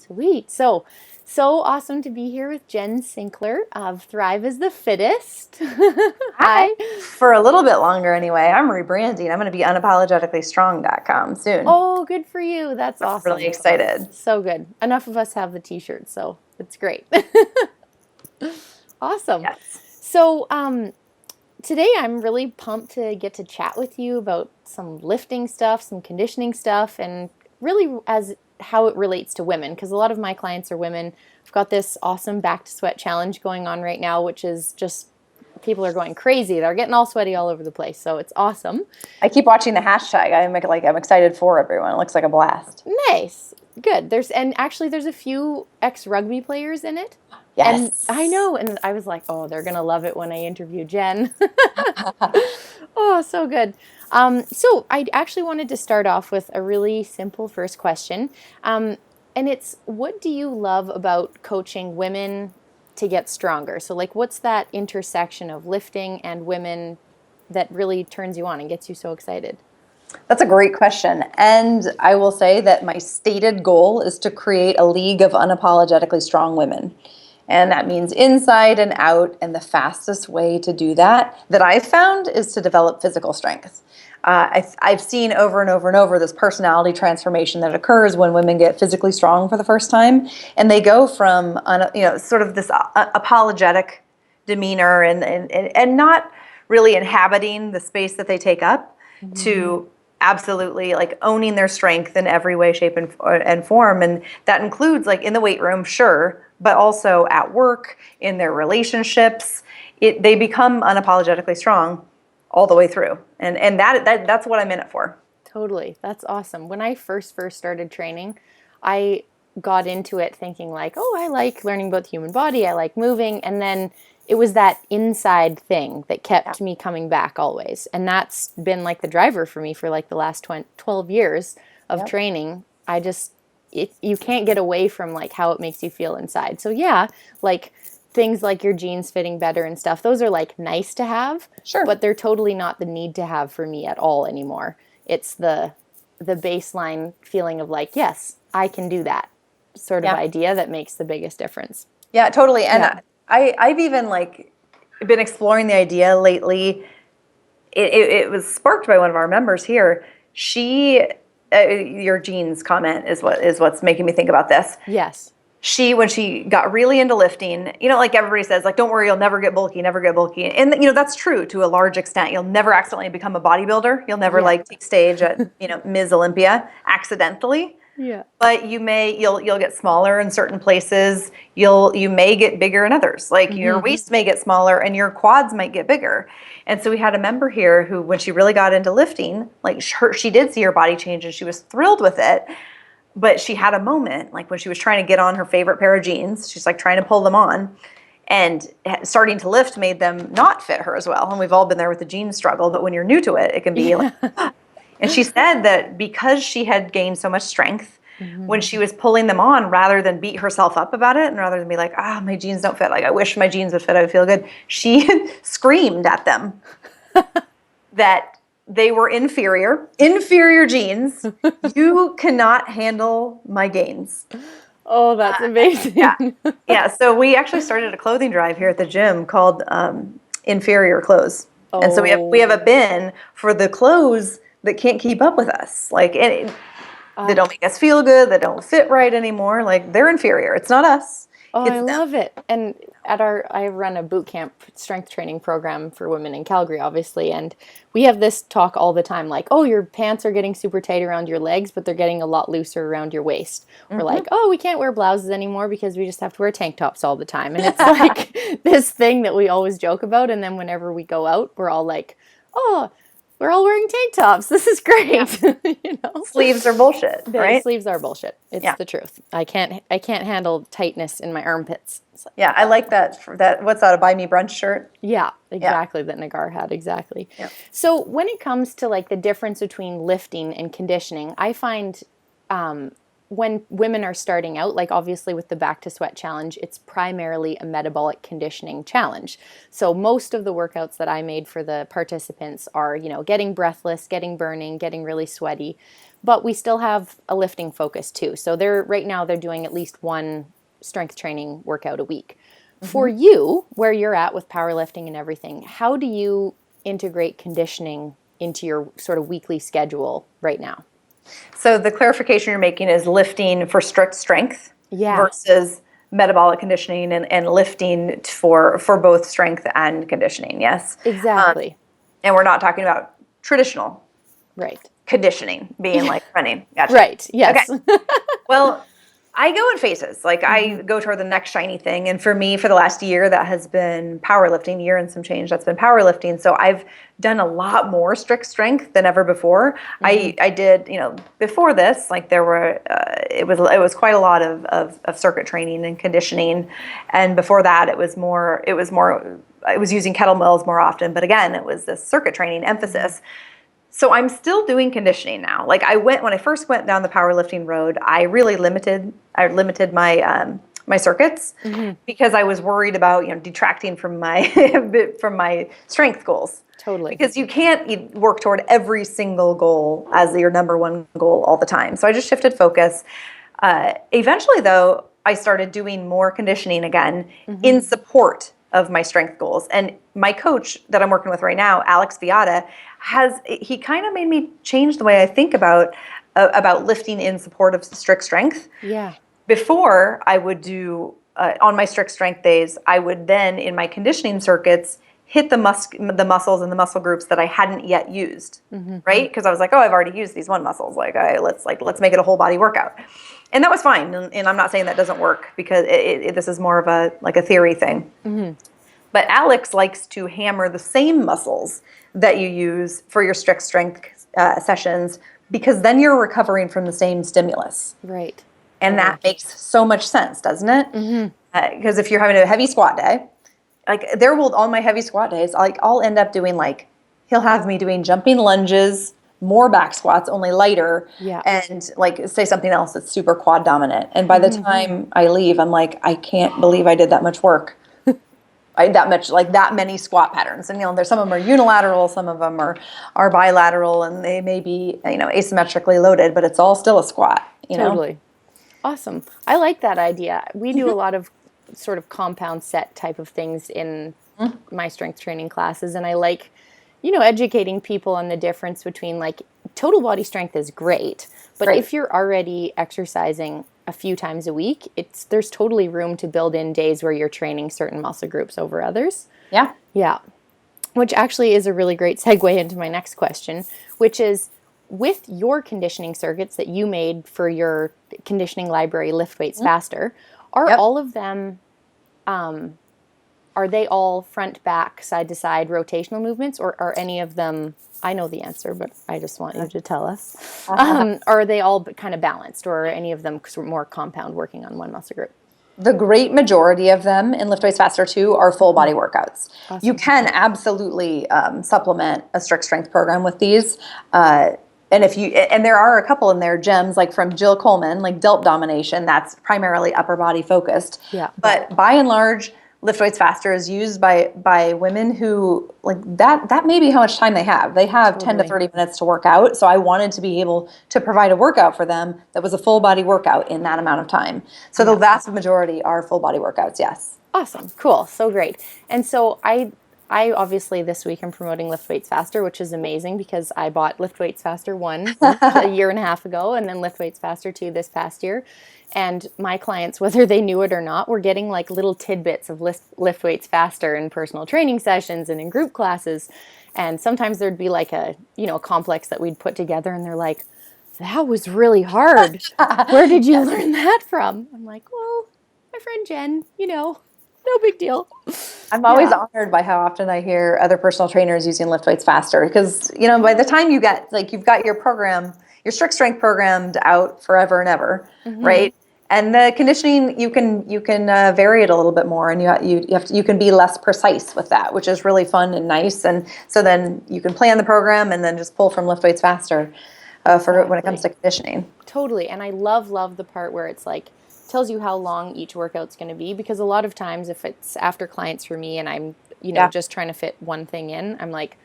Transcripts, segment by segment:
Sweet. So awesome to be here with Jen Sinkler of Thrive as the Fittest. Hi. Hi. For a little bit longer anyway. I'm rebranding. I'm going to be unapologeticallystrong.com soon. Oh, good for you. That's Really awesome. excited. So good. Enough of us have the t-shirt, so it's great. Awesome. Yes. So, today I'm really pumped to get to chat with you about some lifting stuff, some conditioning stuff, and really as how it relates to women, because a lot of my clients are women. I've got this awesome back to sweat challenge going on right now, which is just people are going crazy. They're getting all sweaty all over the place. So it's awesome. I keep watching the hashtag. I'm excited for everyone. It looks like a blast. Nice. Good. There's a few ex-rugby players in it. And Yes. I know, and I was like, oh, they're gonna love it when I interview Jen. Oh, so good. So I actually wanted to start off with a really simple first question. And it's, what do you love about coaching women to get stronger? So like, what's that intersection of lifting and women that really turns you on and gets you so excited? That's a great question. And I will say that my stated goal is to create a league of unapologetically strong women. And that means inside and out. And the fastest way to do that I've found is to develop physical strength. I've seen over and over and over this personality transformation that occurs when women get physically strong for the first time. And they go from, sort of this apologetic demeanor and not really inhabiting the space that they take up to absolutely like owning their strength in every way, shape, and form. And that includes like in the weight room, sure, but also at work, in their relationships. They become unapologetically strong all the way through. And that's what I'm in it for. Totally. That's awesome. When I first started training, I got into it thinking like, oh, I like learning about the human body. I like moving. And then it was that inside thing that kept me coming back always. And that's been like the driver for me for like the last 12 years of Yep. training. You can't get away from like how it makes you feel inside. So yeah, like things like your jeans fitting better and stuff, those are like nice to have, Sure. but they're totally not the need to have for me at all anymore. It's the baseline feeling of like, yes, I can do that sort of Yeah. idea that makes the biggest difference. Yeah, totally. And Yeah. I've even like been exploring the idea lately. It was sparked by one of our members here. Your jeans comment is what's making me think about this. Yes. When she got really into lifting, like everybody says, like, don't worry, you'll never get bulky, never get bulky. And, that's true to a large extent. You'll never accidentally become a bodybuilder. You'll never Yeah. like take stage at, Ms. Olympia accidentally. Yeah. But you'll get smaller in certain places. You may get bigger in others. Like your waist may get smaller and your quads might get bigger. And so we had a member here who, when she really got into lifting, like she did see her body change and she was thrilled with it. But she had a moment, like when she was trying to get on her favorite pair of jeans, she's like trying to pull them on, and starting to lift made them not fit her as well. And we've all been there with the jeans struggle, but when you're new to it, it can be like, and she said that because she had gained so much strength, when she was pulling them on, rather than beat herself up about it, and rather than be like, my jeans don't fit, like I wish my jeans would fit, I would feel good, she screamed at them that they were inferior jeans. You cannot handle my gains. Oh, that's amazing. Yeah. Yeah. So we actually started a clothing drive here at the gym called Inferior Clothes. And so we have a bin for the clothes that can't keep up with us. Like they don't make us feel good. They don't fit right anymore. Like they're inferior. It's not us. Oh, It's I them. love it. And I run a boot camp strength training program for women in Calgary, obviously. And we have this talk all the time, like, oh, your pants are getting super tight around your legs, but they're getting a lot looser around your waist. We're like, oh, we can't wear blouses anymore because we just have to wear tank tops all the time. And it's like this thing that we always joke about. And then whenever we go out, we're all like, oh, we're all wearing tank tops. This is great. Sleeves are bullshit, The right? sleeves are bullshit. It's the truth. I can't handle tightness in my armpits. So, Yeah, I like that. What's that? A buy me brunch shirt? yeah, exactly. That Nagar had, exactly. Yeah. So when it comes to like the difference between lifting and conditioning, I find when women are starting out, like obviously with the Back to Sweat challenge, it's primarily a metabolic conditioning challenge. So most of the workouts that I made for the participants are, getting breathless, getting burning, getting really sweaty, but we still have a lifting focus too. So right now they're doing at least one strength training workout a week. For you, where you're at with powerlifting and everything, how do you integrate conditioning into your sort of weekly schedule right now? So the clarification you're making is lifting for strict strength versus metabolic conditioning and lifting for both strength and conditioning. Yes. Exactly. And we're not talking about traditional Right. conditioning being like running. Gotcha. Right. Yes. Okay. Well, I go in phases. Like I go toward the next shiny thing. And for me, for the last year, that has been powerlifting, year and some change, that's been powerlifting. So I've done a lot more strict strength than ever before. I did, before this, like there were, it was quite a lot of circuit training and conditioning. And before that, I was using kettlebells more often. But again, it was this circuit training emphasis. So I'm still doing conditioning now. Like when I first went down the powerlifting road, I really limited my my circuits because I was worried about detracting from my from my strength goals. Totally. Because you can't work toward every single goal as your number one goal all the time. So I just shifted focus. Eventually, though, I started doing more conditioning again in support of my strength goals. And my coach that I'm working with right now, Alex Viata, he kind of made me change the way I think about lifting in support of strict strength. Yeah. Before I would do on my strict strength days, I would then in my conditioning circuits hit the muscles and the muscle groups that I hadn't yet used, right? Because I was like, oh, I've already used these one muscles. Let's make it a whole body workout. And that was fine. And I'm not saying that doesn't work because this is more of a theory thing. But Alex likes to hammer the same muscles that you use for your strict strength sessions because then you're recovering from the same stimulus. Right. And that makes so much sense, doesn't it? Because if you're having a heavy squat day, on my heavy squat days, I'll end up doing he'll have me doing jumping lunges, more back squats, only lighter, and say something else that's super quad dominant. And by the time I leave, I'm like, I can't believe I did that much work. That many squat patterns. And there's some of them are unilateral, some of them are bilateral, and they may be asymmetrically loaded, but it's all still a squat. Totally. Awesome. I like that idea. We do a lot of sort of compound set type of things in my strength training classes, and I like educating people on the difference between total body strength is great, but if you're already exercising a few times a week, there's totally room to build in days where you're training certain muscle groups over others. Yeah. Yeah. Which actually is a really great segue into my next question, which is with your conditioning circuits that you made for your conditioning library, Lift Weights Faster, are all of them, are they all front, back, side to side rotational movements, or are any of them, I know the answer, but I just want you to tell us, are they all kind of balanced, or are any of them more compound working on one muscle group? The great majority of them in Lift Weights Faster 2 are full body workouts. Awesome. You can absolutely supplement a strict strength program with these. And there are a couple in there, gems from Jill Coleman, Delt Domination, that's primarily upper body focused. Yeah. But by and large, Lift Weights Faster is used by women who that may be how much time they have. They have 10 to 30 minutes to work out. So I wanted to be able to provide a workout for them that was a full body workout in that amount of time. So the vast majority are full body workouts, yes. Awesome. Cool. So great. And so I obviously this week I'm promoting Lift Weights Faster, which is amazing because I bought Lift Weights Faster 1 a year and a half ago, and then Lift Weights Faster 2 this past year. And my clients, whether they knew it or not, were getting little tidbits of Lift Weights Faster in personal training sessions and in group classes. And sometimes there'd be a complex that we'd put together, and they're like, that was really hard. Where did you learn that from? I'm like, well, my friend Jen, no big deal. I'm always honored by how often I hear other personal trainers using Lift Weights Faster because, by the time you get, you've got your program, your strict strength programmed out forever and ever, right? And the conditioning, you can vary it a little bit more, and you can be less precise with that, which is really fun and nice. And so then you can plan the program and then just pull from Lift Weights Faster. for when it comes to conditioning. Totally. And I love the part where it's like tells you how long each workout's going to be, because a lot of times if it's after clients for me and I'm, just trying to fit one thing in, I'm like,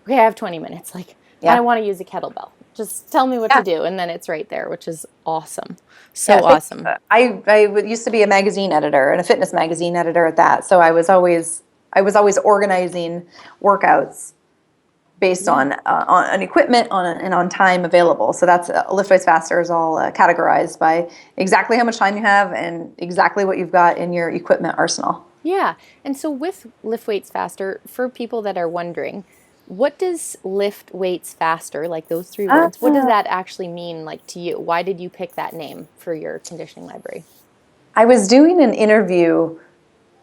okay, I have 20 minutes. Like, and I want to use a kettlebell. Just tell me what to do. And then it's right there, which is awesome. So awesome. Used to be a magazine editor and a fitness magazine editor at that. So I was always organizing workouts based on equipment and on time available. So that's Lift Weights Faster is all categorized by exactly how much time you have and exactly what you've got in your equipment arsenal. Yeah. And so with Lift Weights Faster, for people that are wondering, what does lift weights faster, like those three words, what does that actually mean, like, to you? Why did you pick that name for your conditioning library? I was doing an interview.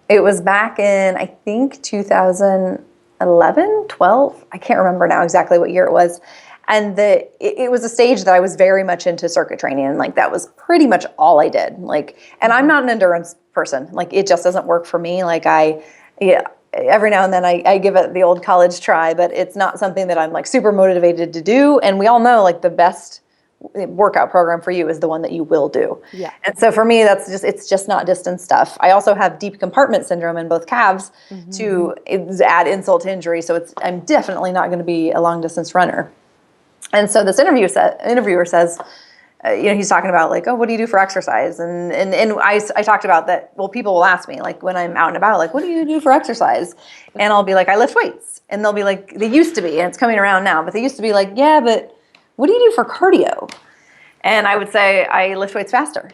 It was back in, I think, 2011, 12. I can't remember now exactly what year it was. And it was a stage that I was very much into circuit training. And like, that was pretty much all I did. Like, and I'm not an endurance person. Like, it just doesn't work for me. Like every now and then I give it the old college try, but it's not something that I'm like super motivated to do. And we all know like the best workout program for you is the one that you will do. Yeah. And so for me, it's just not distance stuff. I also have deep compartment syndrome in both calves to add insult to injury. So I'm definitely not going to be a long distance runner. And so this interviewer says, he's talking about like, oh, what do you do for exercise? And I talked about that. Well, people will ask me like when I'm out and about, like, what do you do for exercise? And I'll be like, I lift weights. And they'll be like, they used to be, and it's coming around now, but they used to be like, yeah, but what do you do for cardio? And I would say, I lift weights faster.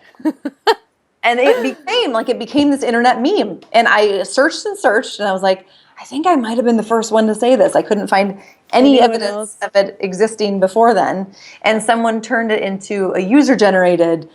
And it became this internet meme. And I searched and I was like, I think I might have been the first one to say this. I couldn't find any evidence of it existing before then. And someone turned it into a user-generated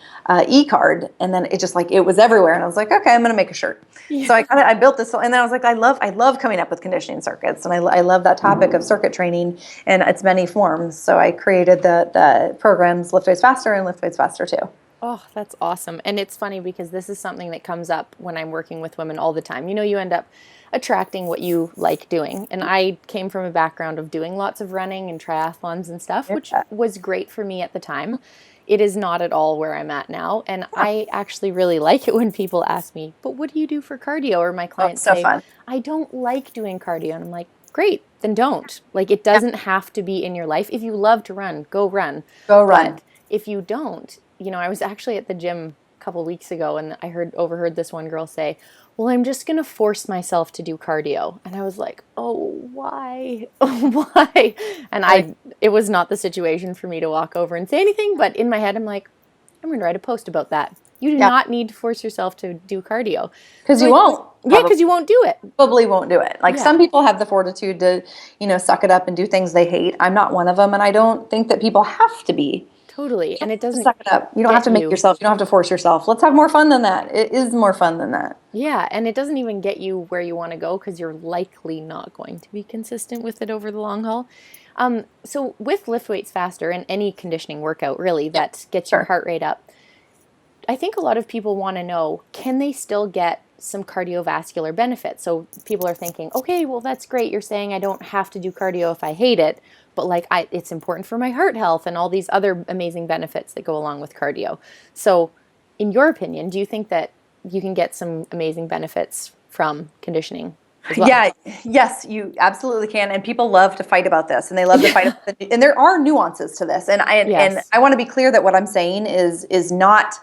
e-card, and then it was everywhere. And I was like, okay, I'm going to make a shirt. Yeah. So I built this, and then I was like, I love coming up with conditioning circuits, and I love that topic of circuit training and its many forms. So I created the programs Lift Weights Faster and Lift Weights Faster 2. Oh, that's awesome. And it's funny because this is something that comes up when I'm working with women all the time. You end up attracting what you like doing. And I came from a background of doing lots of running and triathlons and stuff, which was great for me at the time. It is not at all where I'm at now. And I actually really like it when people ask me, but what do you do for cardio? Or my clients say, fun. I don't like doing cardio. And I'm like, great, then don't. Like, it doesn't have to be in your life. If you love to run, go run. Go run. But if you don't, I was actually at the gym a couple weeks ago and I overheard this one girl say, well, I'm just going to force myself to do cardio. And I was like, oh, why? Why? And it was not the situation for me to walk over and say anything. But in my head, I'm like, I'm going to write a post about that. You do not need to force yourself to do cardio. Because you won't. Yeah, because you won't do it. Probably won't do it. Like some people have the fortitude to, suck it up and do things they hate. I'm not one of them. And I don't think that people have to be. Totally. And it doesn't suck it up. You don't have to make yourself. You don't have to force yourself. Let's have more fun than that. It is more fun than that. Yeah. And it doesn't even get you where you want to go because you're likely not going to be consistent with it over the long haul. So with Lift Weights Faster and any conditioning workout really that gets your heart rate up, I think a lot of people want to know, can they still get some cardiovascular benefits? So people are thinking, okay, well, that's great. You're saying I don't have to do cardio if I hate it, but it's important for my heart health and all these other amazing benefits that go along with cardio. So in your opinion, do you think that you can get some amazing benefits from conditioning as well? Yeah, yes, you absolutely can. And people love to fight about this, and they love to fight about and there are nuances to this. And I want to be clear that what I'm saying is not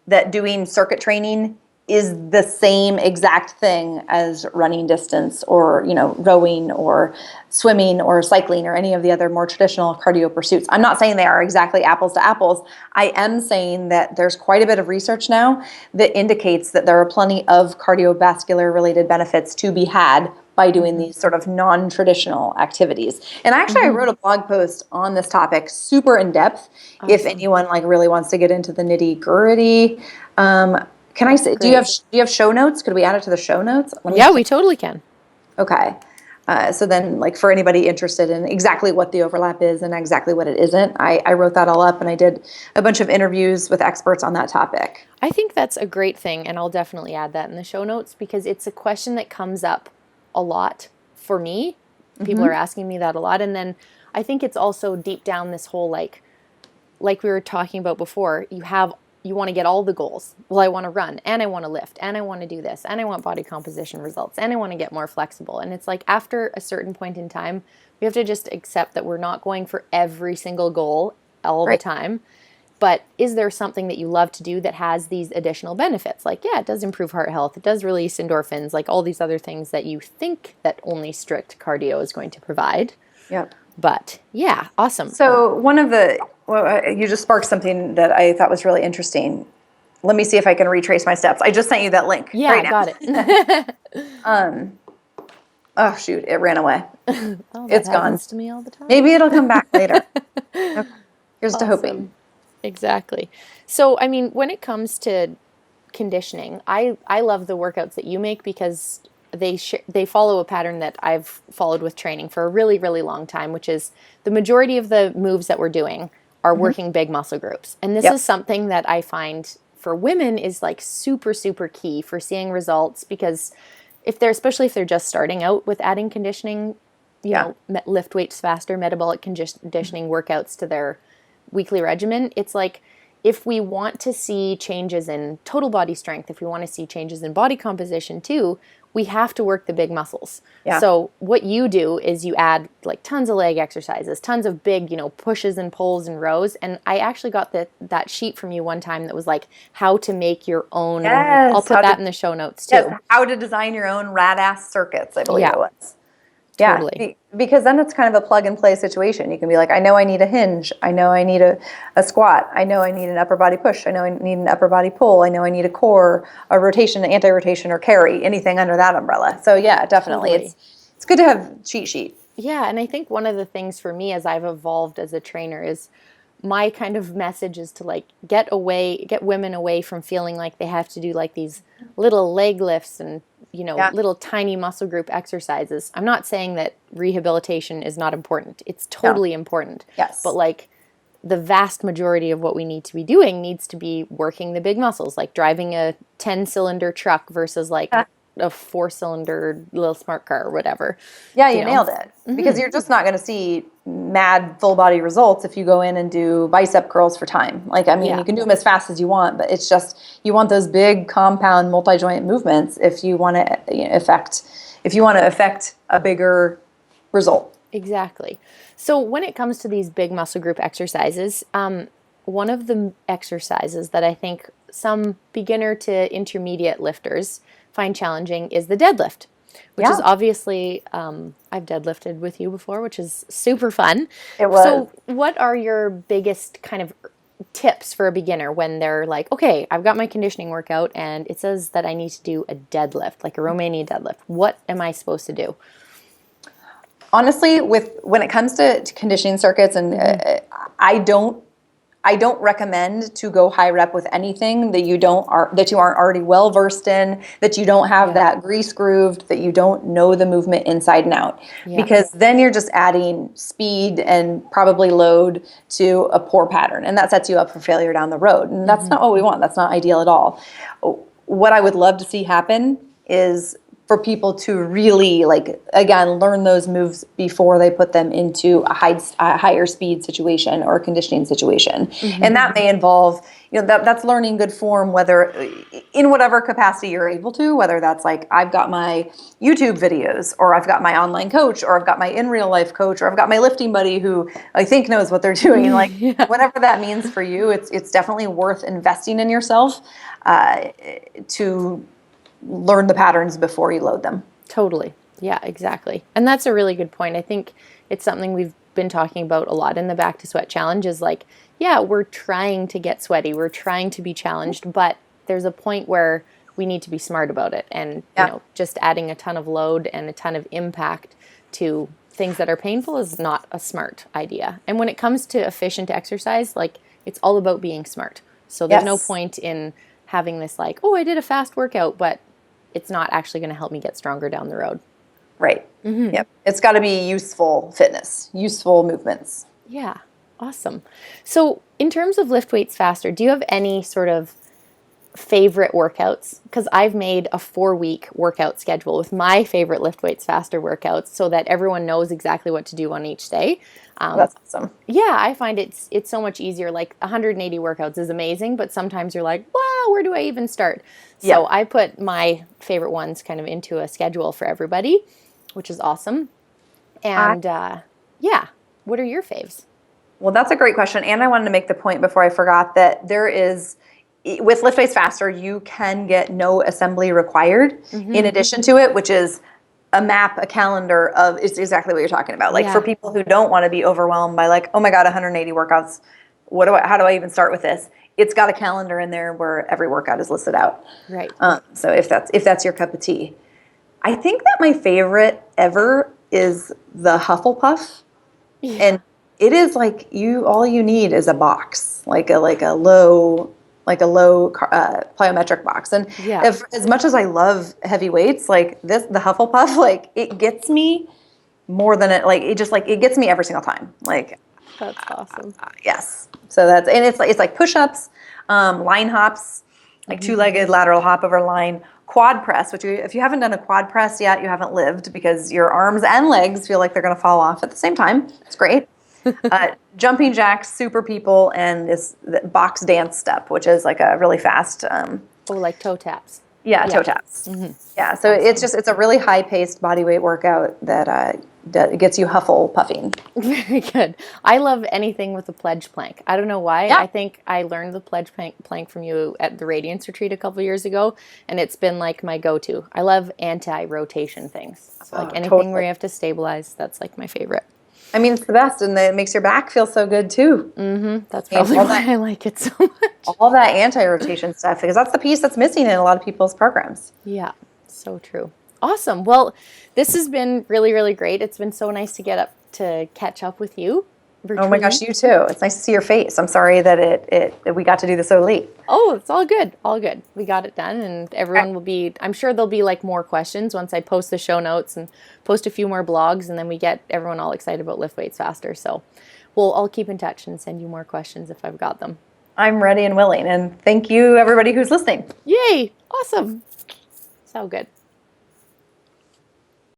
that doing circuit training is the same exact thing as running distance or, rowing or swimming or cycling or any of the other more traditional cardio pursuits. I'm not saying they are exactly apples to apples. I am saying that there's quite a bit of research now that indicates that there are plenty of cardiovascular related benefits to be had by doing these sort of non-traditional activities. And actually, I wrote a blog post on this topic, super in depth. Awesome. If anyone really wants to get into the nitty gritty. Can I say? Do you have show notes? Could we add it to the show notes? Yeah, we totally can. Okay. So then, for anybody interested in exactly what the overlap is and exactly what it isn't, I wrote that all up and I did a bunch of interviews with experts on that topic. I think that's a great thing, and I'll definitely add that in the show notes because it's a question that comes up a lot for me. People are asking me that a lot, and then I think it's also deep down this whole like we were talking about before, you want to get all the goals. Well, I want to run, and I want to lift, and I want to do this, and I want body composition results, and I want to get more flexible. And it's like after a certain point in time, we have to just accept that we're not going for every single goal all the Right. time. But is there something that you love to do that has these additional benefits? Like, yeah, it does improve heart health. It does release endorphins, like all these other things that you think that only strict cardio is going to provide. Yep. But yeah, awesome. So you just sparked something that I thought was really interesting. Let me see if I can retrace my steps. I just sent you that link. Yeah, right now. got it. Oh shoot, it ran away. Oh, that It's happens gone. to me all the time. Maybe it'll come back later. Okay. Here's to hoping. Awesome. Exactly. So, I mean, when it comes to conditioning, I love the workouts that you make because they follow a pattern that I've followed with training for a really, really long time, which is the majority of the moves that we're doing are working big muscle groups. And this Yep. is something that I find for women is like super, super key for seeing results, because especially if they're just starting out with adding conditioning, you know, lift weights faster, metabolic conditioning workouts to their weekly regimen, it's like if we want to see changes in total body strength, if we want to see changes in body composition too, we have to work the big muscles. Yeah. So what you do is you add like tons of leg exercises, tons of big, pushes and pulls and rows. And I actually got that sheet from you one time that was like how to make your own. Yes, I'll put that in the show notes too. Yes, how to design your own rad-ass circuits, I believe Yeah. it was. Totally. Yeah, because then it's kind of a plug-and-play situation. You can be like, I know I need a hinge. I know I need a squat. I know I need an upper body push. I know I need an upper body pull. I know I need a core, a rotation, an anti-rotation, or carry, anything under that umbrella. So yeah, definitely. Totally. It's good to have cheat sheet. Yeah, and I think one of the things for me as I've evolved as a trainer is my kind of message is to like get women away from feeling like they have to do like these little leg lifts and little tiny muscle group exercises. I'm not saying that rehabilitation is not important. It's totally important. Yes. But like the vast majority of what we need to be doing needs to be working the big muscles, like driving a 10-cylinder truck versus like a 4-cylinder little smart car or whatever. Yeah, you nailed it. Because you're just not going to see mad full body results if you go in and do bicep curls for time. Like, I mean, you can do them as fast as you want, but it's just, you want those big compound multi-joint movements if you want to affect a bigger result. Exactly. So when it comes to these big muscle group exercises, one of the exercises that I think some beginner to intermediate lifters find challenging is the deadlift, which is obviously, I've deadlifted with you before, which is super fun. It was. So what are your biggest kind of tips for a beginner when they're like, okay, I've got my conditioning workout and it says that I need to do a deadlift, like a Romanian deadlift. What am I supposed to do? Honestly, when it comes to conditioning circuits, and I don't recommend to go high rep with anything that you aren't already well versed in, that you don't have that grease grooved, that you don't know the movement inside and out. Yeah. Because then you're just adding speed and probably load to a poor pattern, and that sets you up for failure down the road. And that's not what we want. That's not ideal at all. What I would love to see happen is for people to really, like, again, learn those moves before they put them into a higher speed situation or a conditioning situation. And that may involve, that's learning good form, whether in whatever capacity you're able to, whether that's like, I've got my YouTube videos, or I've got my online coach, or I've got my in real life coach, or I've got my lifting buddy who I think knows what they're doing. Like, whatever that means for you, it's definitely worth investing in yourself to learn the patterns before you load them. Totally. Yeah, exactly. And that's a really good point. I think it's something we've been talking about a lot in the Back to Sweat Challenge is like, yeah, we're trying to get sweaty. We're trying to be challenged, but there's a point where we need to be smart about it. And, just adding a ton of load and a ton of impact to things that are painful is not a smart idea. And when it comes to efficient exercise, like, it's all about being smart. So there's no point in having this like, oh, I did a fast workout, but it's not actually going to help me get stronger down the road. Right. Yep. It's got to be useful fitness, useful movements. Yeah. Awesome. So in terms of lift weights faster, do you have any sort of favorite workouts, because I've made a 4-week workout schedule with my favorite Lift Weights Faster workouts so that everyone knows exactly what to do on each day. That's awesome. Yeah, I find it's so much easier. Like 180 workouts is amazing, but sometimes you're like, wow, where do I even start? So Yeah. I put my favorite ones kind of into a schedule for everybody, which is awesome. I, And yeah, what are your faves? well, that's a great question. And I wanted to make the point before I forgot that there is, with Lift Weights Faster, you can get no assembly required in addition to it, which is a map, a calendar of, it's exactly what you're talking about. Like for Yeah, people who don't want to be overwhelmed by like, oh my God, 180 workouts. How do I even start with this? It's got a calendar in there where every workout is listed out. right. So if that's your cup of tea, I think that my favorite ever is the Hufflepuff. Yeah, And it is like all you need is a box, like a low plyometric box. And yeah, if as much as I love heavy weights, like the Hufflepuff, like it gets me more than it gets me every single time. Like that's awesome. yes. So it's like push-ups, line hops, like two-legged lateral hop over line, quad press, which if you haven't done a quad press yet, you haven't lived because your arms and legs feel like they're going to fall off at the same time. It's great. Jumping jacks, super people, and this the box dance step, which is like a really fast, Oh, like toe taps. yeah, toe Yeah. taps. Yeah, so it's a really high-paced body weight workout that gets you huffle puffing. Very good. I love anything with a pledge plank. I don't know why. Yeah. I think I learned the pledge plank from you at the Radiance Retreat a couple years ago, and it's been like my go-to. I love anti-rotation things. So like Oh, anything where totally. you have to stabilize, that's like my favorite. I mean, it's the best, and it makes your back feel so good too. That's And probably why I like it so much. all that anti-rotation stuff, because that's the piece that's missing in a lot of people's programs. Yeah, so true. Awesome. Well, this has been really, really great. It's been so nice to get up to catch up with you Oh my virtually. gosh, you too. It's nice to see your face. I'm sorry that we got to do this so late. Oh, it's all good. All good. We got it done, and everyone will be, I'm sure there'll be like more questions once I post the show notes and post a few more blogs, and then we get everyone all excited about Lift Weights Faster. So I'll keep in touch and send you more questions if I've got them. I'm ready and willing, and thank you everybody who's listening. Yay! Awesome. So good.